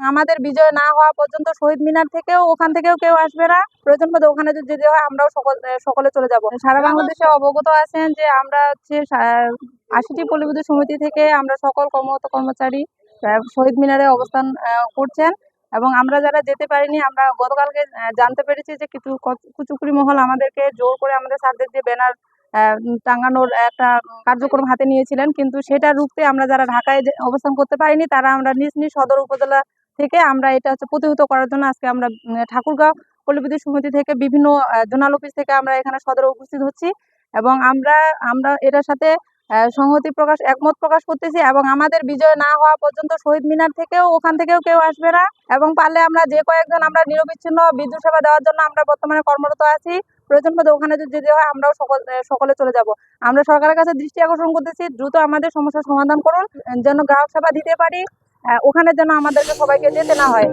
আমাদের বিজয় না হওয়া পর্যন্ত শহীদ মিনার থেকেও ওখান থেকেও কেউ আসবে না। প্রয়োজন বোধে ওখানে যদি যেতে হয় আমরাও সকলে চলে যাব। সারা বাংলাদেশে অবগত আছেন যে আমরা হচ্ছে ৮০টি পল্লী বিদ্যুৎ সমিতি থেকে আমরা সকল কর্মরত কর্মচারী শহীদ মিনারে অবস্থান করছেন। এবং আমরা যারা যেতে পারিনি, আমরা গতকালকে জানতে পেরেছি যে কিছু কুচুকুরি মহল আমাদেরকে জোর করে আমাদের স্যারদের যে ব্যানার টাঙানোর একটা কার্যক্রম হাতে নিয়েছিলেন, কিন্তু সেটা রুখতে আমরা যারা ঢাকায় অবস্থান করতে পারিনি তারা আমরা নিজ নিজ সদর উপজেলা থেকে আমরা এটা হচ্ছে প্রতিহত করার জন্য আজকে আমরা ঠাকুরগাঁও পল্লী বিদ্যুৎ সমিতি থেকে বিভিন্ন জোনাল অফিস থেকে আমরা এখানে সদরে উপস্থিত হচ্ছি এবং আমরা আমরা এটার সাথে সংহতি প্রকাশ একমত প্রকাশ করতেছি। এবং আমাদের বিজয় না হওয়া পর্যন্ত শহীদ মিনার থেকেও ওখান থেকেও কেউ আসবে না। এবং পারলে আমরা যে কয়েকজন আমরা নিরবিচ্ছিন্ন বিদ্যুৎ সেবা দেওয়ার জন্য আমরা বর্তমানে কর্মরত আছি, প্রয়োজন বোধে ওখানে যদি যেতে হয় আমরাও সকলে চলে যাব। আমরা সরকারের কাছে দৃষ্টি আকর্ষণ করতেছি, দ্রুত আমাদের সমস্যার সমাধান করুন যেন গ্রাহক সেবা দিতে পারি, ওখানে যেন আমাদেরকে সবাইকে যেতে না হয়।